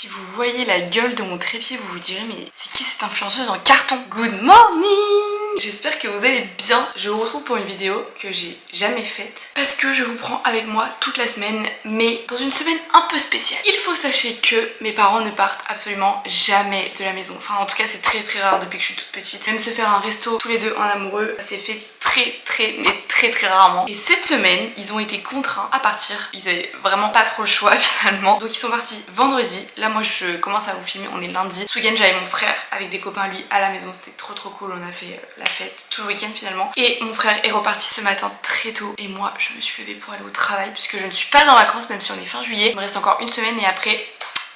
Si vous voyez la gueule de mon trépied, vous vous direz mais c'est qui cette influenceuse en carton? Good morning! J'espère que vous allez bien. Je vous retrouve pour une vidéo que j'ai jamais faite parce que je vous prends avec moi toute la semaine, mais dans une semaine un peu spéciale. Il faut sachez que mes parents ne partent absolument jamais de la maison. Enfin en tout cas c'est très rare depuis que je suis toute petite. Même se faire un resto tous les deux en amoureux, ça s'est fait très rarement. Et cette semaine ils ont été contraints à partir. Ils avaient vraiment pas trop le choix finalement. Donc ils sont partis vendredi. Là moi je commence à vous filmer, on est lundi. Ce week-end j'avais mon frère avec des copains lui à la maison, c'était trop cool. On a fait la fête tout le week-end finalement. Et mon frère est reparti ce matin très tôt. Et moi je me suis levée pour aller au travail puisque je ne suis pas en vacances même si on est fin juillet. Il me reste encore une semaine et après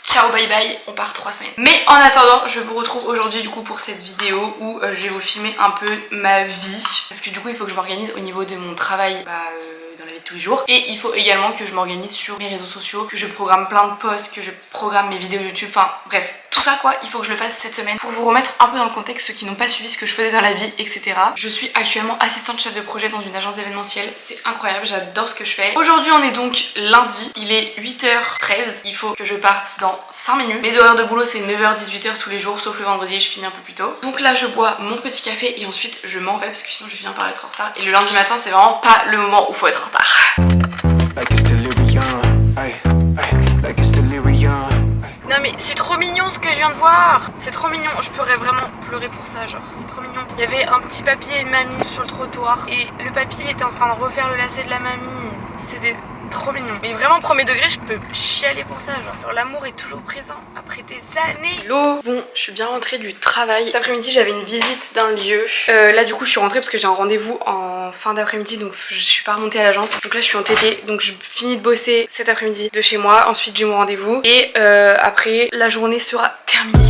ciao bye bye, on part 3 semaines. Mais en attendant, je vous retrouve aujourd'hui du coup pour cette vidéo où je vais vous filmer un peu ma vie. Parce que du coup il faut que je m'organise au niveau de mon travail dans la vie de tous les jours. Et il faut également que je m'organise sur mes réseaux sociaux, que je programme plein de posts, que je programme mes vidéos YouTube, enfin bref. Tout ça quoi, il faut que je le fasse cette semaine pour vous remettre un peu dans le contexte, ceux qui n'ont pas suivi ce que je faisais dans la vie, etc. Je suis actuellement assistante chef de projet dans une agence d'événementiel, c'est incroyable, j'adore ce que je fais. Aujourd'hui on est donc lundi, il est 8h13, il faut que je parte dans 5 minutes. Mes horaires de boulot c'est 9h-18h tous les jours, sauf le vendredi, je finis un peu plus tôt. Donc là je bois mon petit café et ensuite je m'en vais parce que sinon je viens par être en retard. Et le lundi matin c'est vraiment pas le moment où faut être en retard. Non mais c'est trop mignon ce que je viens de voir. C'est trop mignon, je pourrais vraiment pleurer pour ça, genre c'est trop mignon. Il y avait un petit papy et une mamie sur le trottoir et le papy il était en train de refaire le lacet de la mamie. C'était trop mignon. Mais vraiment premier degré je peux chialer pour ça, genre l'amour est toujours présent après des années. Hello. Bon je suis bien rentrée du travail. Cet après-midi j'avais une visite d'un lieu. Là du coup je suis rentrée parce que j'ai un rendez-vous en fin d'après-midi, donc je suis pas remontée à l'agence. Donc là je suis en TT, donc je finis de bosser cet après-midi de chez moi. Ensuite j'ai mon rendez-vous et après la journée sera terminée.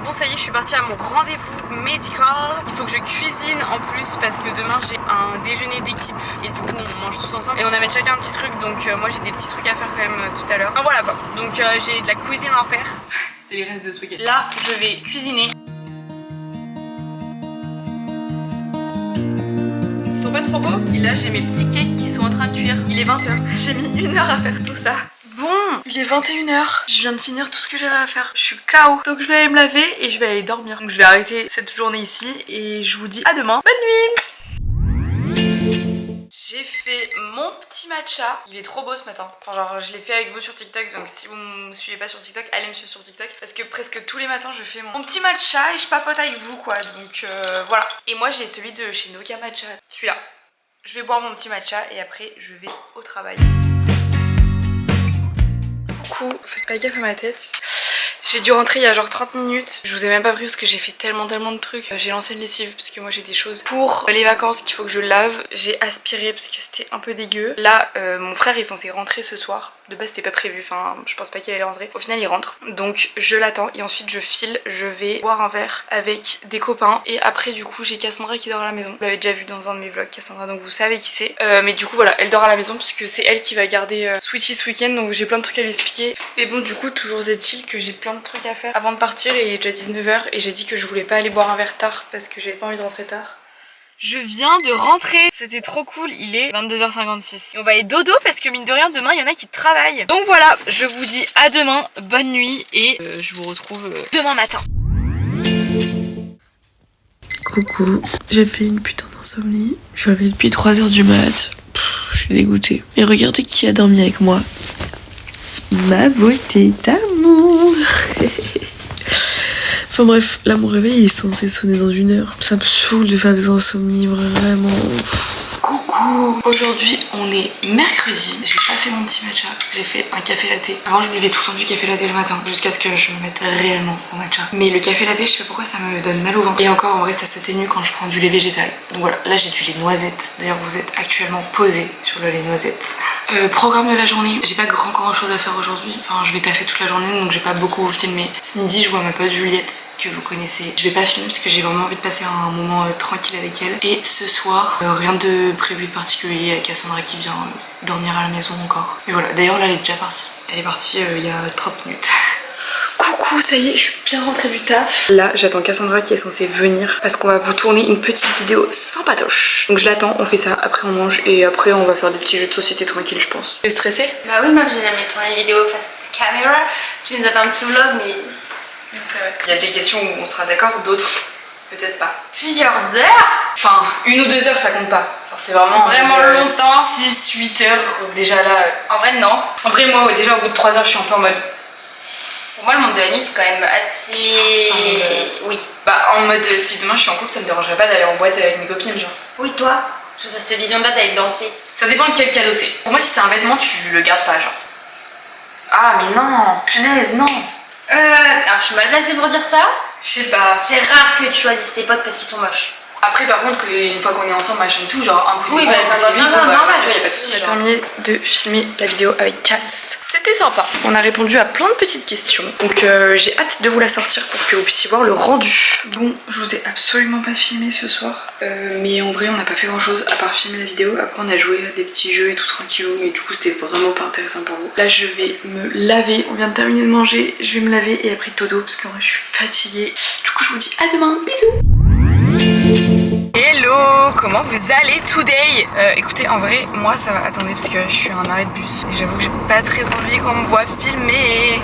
Bon ça y est, je suis partie à mon rendez-vous médical. Il faut que je cuisine en plus parce que demain j'ai un déjeuner d'équipe et du coup on mange tous ensemble et on amène chacun un petit truc, donc moi j'ai des petits trucs à faire quand même tout à l'heure. Enfin voilà quoi, donc j'ai de la cuisine à faire. C'est les restes de ce week-end. Là je vais cuisiner. Ils sont pas trop beaux. Et là j'ai mes petits cakes qui sont en train de cuire. Il est 20h, j'ai mis 1 heure à faire tout ça. Bon, il est 21h, je viens de finir tout ce que j'avais à faire. Je suis KO. Donc je vais aller me laver et je vais aller dormir. Donc je vais arrêter cette journée ici et je vous dis à demain. Bonne nuit. J'ai fait mon petit matcha. Il est trop beau ce matin. Enfin genre je l'ai fait avec vous sur TikTok. Donc si vous me suivez pas sur TikTok, allez me suivre sur TikTok. Parce que presque tous les matins je fais mon petit matcha et je papote avec vous quoi. Donc voilà. Et moi j'ai celui de chez Noka Matcha. Celui-là. Je vais boire mon petit matcha et après je vais au travail. Coucou, faites pas gaffe à ma tête. J'ai dû rentrer il y a genre 30 minutes. Je vous ai même pas pris parce que j'ai fait tellement de trucs. J'ai lancé une lessive parce que moi j'ai des choses pour les vacances qu'il faut que je lave. J'ai aspiré parce que c'était un peu dégueu. Là mon frère est censé rentrer ce soir. De base c'était pas prévu, enfin je pense pas qu'il allait rentrer. Au final il rentre. Donc je l'attends et ensuite je file. Je vais boire un verre avec des copains. Et après du coup j'ai Cassandra qui dort à la maison. Vous l'avez déjà vu dans un de mes vlogs Cassandra, donc vous savez qui c'est. Mais du coup voilà, elle dort à la maison puisque c'est elle qui va garder Sweetie ce week-end. Donc j'ai plein de trucs à lui expliquer. Mais bon du coup toujours est-il que j'ai plein de trucs à faire avant de partir et il est déjà 19h et j'ai dit que je voulais pas aller boire un verre tard parce que j'avais pas envie de rentrer tard. Je viens de rentrer, c'était trop cool, il est 22h56. Et on va aller dodo parce que mine de rien demain il y en a qui travaillent. Donc voilà, je vous dis à demain, bonne nuit et je vous retrouve demain matin. Coucou, j'ai fait une putain d'insomnie. Je suis réveillée depuis 3h du mat. Je suis dégoûtée. Mais regardez qui a dormi avec moi. Ma beauté d'amour. Enfin bref, là mon réveil est censé sonner dans 1 heure. Ça me saoule de faire des insomnies, vraiment. Coucou. Aujourd'hui on est mercredi. J'ai pas fait mon petit matcha, j'ai fait un café latte. Avant je buvais tout le temps du café latte le matin jusqu'à ce que je me mette réellement au matcha. Mais le café latte je sais pas pourquoi ça me donne mal au ventre. Et encore en vrai ça s'atténue quand je prends du lait végétal. Donc voilà, là j'ai du lait noisette. D'ailleurs vous êtes actuellement posé sur le lait noisette. Programme de la journée, j'ai pas grand chose à faire aujourd'hui. Enfin je vais taffer toute la journée donc j'ai pas beaucoup filmé. Ce midi je vois ma pote Juliette que vous connaissez. Je vais pas filmer parce que j'ai vraiment envie de passer un moment tranquille avec elle. Et ce soir rien de prévu de particulier avec Cassandra qui vient dormir à la maison encore. Et voilà, d'ailleurs là elle est déjà partie. Elle est partie il y a 30 minutes. Coucou. Coucou, ça y est, je suis bien rentrée du taf. Là, j'attends Cassandra qui est censée venir parce qu'on va vous tourner une petite vidéo sympatoche. Donc je l'attends, on fait ça, après on mange et après on va faire des petits jeux de société tranquille, je pense. Tu es stressée? Bah oui, meuf, j'ai jamais tourné des vidéos face caméra. Tu nous as fait un petit vlog, mais... C'est vrai. Il y a des questions où on sera d'accord, d'autres peut-être pas. Plusieurs heures? Enfin, 1 ou 2 heures, ça compte pas. C'est vraiment longtemps. 6-8 heures déjà là. En vrai, non. En vrai, moi, déjà au bout de 3 heures, je suis un peu en mode. Pour moi, le monde de la nuit, c'est quand même assez... Oui. Bah, en mode, si demain je suis en couple, ça me dérangerait pas d'aller en boîte avec mes copines, genre. Oui, toi? Je trouve cette vision-là d'aller danser. Ça dépend de quel cadeau c'est. Pour moi, si c'est un vêtement, tu le gardes pas, genre. Ah, mais non, punaise, non. Alors, je suis mal placée pour dire ça. Je sais pas. C'est rare que tu choisisses tes potes parce qu'ils sont moches. Après, par contre, une fois qu'on est ensemble, machin et tout, genre impossible. Oui, bah ça doit bien normal. Tu vois, y a pas de soucis. J'ai terminé de filmer la vidéo avec Cass. C'était sympa. On a répondu à plein de petites questions. Donc, j'ai hâte de vous la sortir pour que vous puissiez voir le rendu. Bon, je vous ai absolument pas filmé ce soir. Mais en vrai, on n'a pas fait grand chose à part filmer la vidéo. Après, on a joué à des petits jeux et tout tranquillou. Et du coup, c'était vraiment pas intéressant pour vous. Là, je vais me laver. On vient de terminer de manger. Je vais me laver et après dodo parce qu'en vrai, je suis fatiguée. Du coup, je vous dis à demain. Bisous. Hello, comment vous allez today? Écoutez, en vrai, moi ça va. Attendez, parce que je suis à un arrêt de bus et j'avoue que j'ai pas très envie qu'on me voit filmer.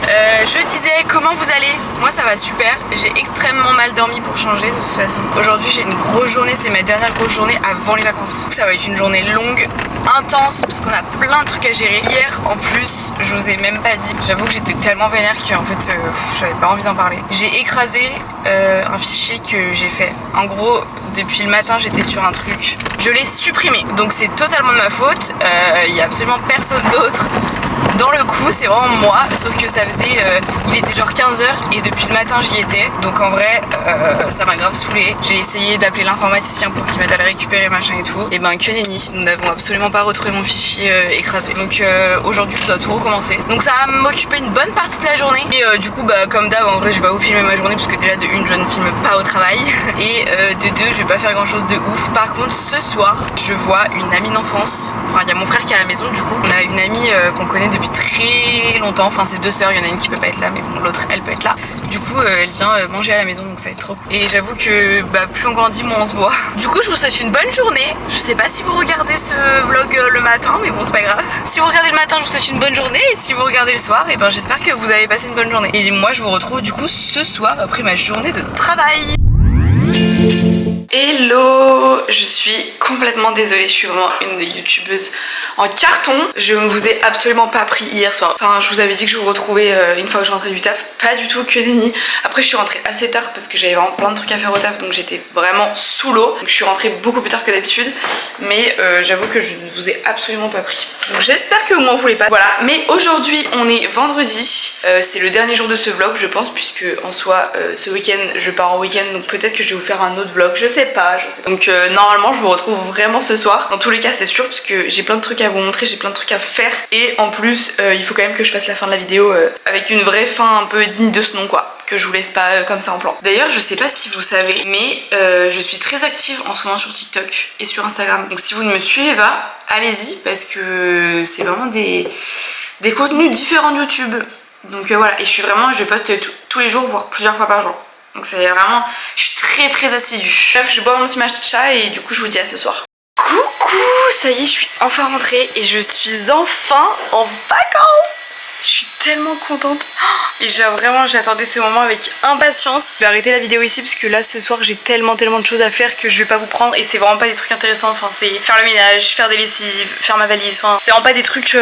Je disais, comment vous allez? Moi ça va super. J'ai extrêmement mal dormi pour changer de toute façon. Aujourd'hui, j'ai une grosse journée, c'est ma dernière grosse journée avant les vacances. Donc ça va être une journée longue, intense, parce qu'on a plein de trucs à gérer. Hier, en plus, je vous ai même pas dit. J'avoue que j'étais tellement vénère qu'en fait, j'avais pas envie d'en parler. J'ai écrasé un fichier que j'ai fait. En gros, depuis le matin, j'étais sur un truc. Je l'ai supprimé. Donc c'est totalement ma faute. Il y a absolument personne d'autre dans le coup, c'est vraiment moi. Sauf que ça faisait... il était genre 15h et depuis le matin, j'y étais. Donc en vrai, ça m'a grave saoulée. J'ai essayé d'appeler l'informaticien pour qu'il m'aide à le récupérer, machin et tout. Et ben que nenni, nous n'avons absolument pas retrouvé mon fichier écrasé. Donc aujourd'hui, je dois tout recommencer. Donc ça va m'occuper une bonne partie de la journée. Et du coup, bah comme d'hab, en vrai, je vais pas vous filmer ma journée parce que déjà de une, je ne filme pas au travail. Et de deux, je vais pas faire grand chose de ouf. Par contre, ce soir, je vois une amie d'enfance. Enfin, il y a mon frère qui est à la maison, du coup. On a une amie qu'on connaît depuis très longtemps. Enfin, c'est 2 sœurs, il y en a une qui peut pas être là, mais bon, l'autre, elle peut être là. Du coup, elle vient manger à la maison, donc ça va être trop cool. Et j'avoue que bah, plus on grandit, moins on se voit. Du coup, je vous souhaite une bonne journée. Je sais pas si vous regardez ce vlog le matin, mais bon, c'est pas grave. Si vous regardez le matin, je vous souhaite une bonne journée. Et si vous regardez le soir, et ben j'espère que vous avez passé une bonne journée. Et moi, je vous retrouve du coup ce soir après ma journée de travail. Hello, je suis complètement désolée, je suis vraiment une youtubeuse en carton. Je ne vous ai absolument pas pris hier soir. Enfin, je vous avais dit que je vous retrouvais une fois que je rentrais du taf, pas du tout, que nenni. Après, je suis rentrée assez tard parce que j'avais vraiment plein de trucs à faire au taf, donc j'étais vraiment sous l'eau. Donc je suis rentrée beaucoup plus tard que d'habitude, mais j'avoue que je ne vous ai absolument pas pris. Donc j'espère que vous m'en voulez pas. Voilà, mais aujourd'hui on est vendredi, c'est le dernier jour de ce vlog je pense, puisque en soi ce week-end je pars en week-end, donc peut-être que je vais vous faire un autre vlog, je sais pas. Donc normalement je vous retrouve vraiment ce soir. Dans tous les cas c'est sûr, parce que j'ai plein de trucs à vous montrer, j'ai plein de trucs à faire. Et en plus il faut quand même que je fasse la fin de la vidéo avec une vraie fin un peu digne de ce nom quoi. Que je vous laisse pas comme ça en plan. D'ailleurs je sais pas si vous savez, mais je suis très active en ce moment sur TikTok et sur Instagram. Donc si vous ne me suivez pas, allez-y, parce que c'est vraiment des contenus différents de YouTube. Donc voilà, et je poste tous les jours, voire plusieurs fois par jour. Donc c'est vraiment, je suis très assidue. Bref, je bois mon petit matcha et du coup je vous dis à ce soir. Coucou, ça y est, je suis enfin rentrée et je suis enfin en vacances. Je suis tellement contente. Et j'attendais ce moment avec impatience. Je vais arrêter la vidéo ici parce que là ce soir j'ai tellement de choses à faire que je vais pas vous prendre. Et c'est vraiment pas des trucs intéressants. Enfin c'est faire le ménage, faire des lessives, faire ma valise. Enfin c'est vraiment pas des trucs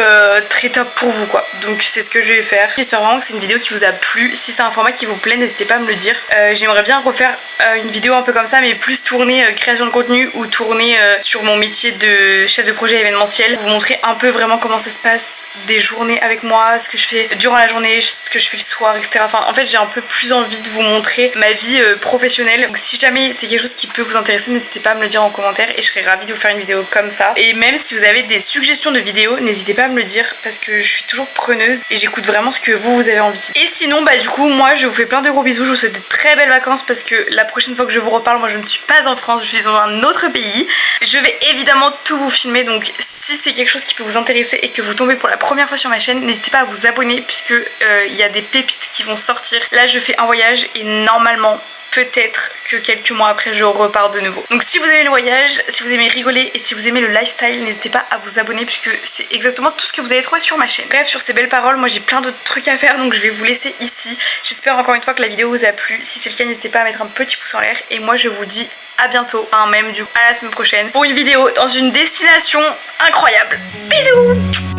très top pour vous quoi. Donc c'est ce que je vais faire. J'espère vraiment que c'est une vidéo qui vous a plu. Si c'est un format qui vous plaît, n'hésitez pas à me le dire. J'aimerais bien refaire une vidéo un peu comme ça, mais plus tournée création de contenu ou tournée sur mon métier de chef de projet événementiel. Vous montrer un peu vraiment comment ça se passe, des journées avec moi, ce que je fais durant la journée, ce que je fais le soir, etc. Enfin en fait j'ai un peu plus envie de vous montrer ma vie professionnelle. Donc si jamais c'est quelque chose qui peut vous intéresser, n'hésitez pas à me le dire en commentaire et je serais ravie de vous faire une vidéo comme ça. Et même si vous avez des suggestions de vidéos, n'hésitez pas à me le dire parce que je suis toujours preneuse et j'écoute vraiment ce que vous avez envie. Et sinon bah du coup moi je vous fais plein de gros bisous, je vous souhaite de très belles vacances parce que la prochaine fois que je vous reparle, moi je ne suis pas en France, je suis dans un autre pays. Je vais évidemment tout vous filmer, donc si si c'est quelque chose qui peut vous intéresser et que vous tombez pour la première fois sur ma chaîne, n'hésitez pas à vous abonner puisque il y a des pépites qui vont sortir. Là je fais un voyage et normalement peut-être que quelques mois après je repars de nouveau. Donc si vous aimez le voyage, si vous aimez rigoler et si vous aimez le lifestyle, n'hésitez pas à vous abonner puisque c'est exactement tout ce que vous allez trouver sur ma chaîne. Bref, sur ces belles paroles, moi j'ai plein d'autres trucs à faire donc je vais vous laisser ici. J'espère encore une fois que la vidéo vous a plu. Si c'est le cas, n'hésitez pas à mettre un petit pouce en l'air et moi je vous dis à bientôt, même du coup à la semaine prochaine pour une vidéo dans une destination incroyable. Bisous.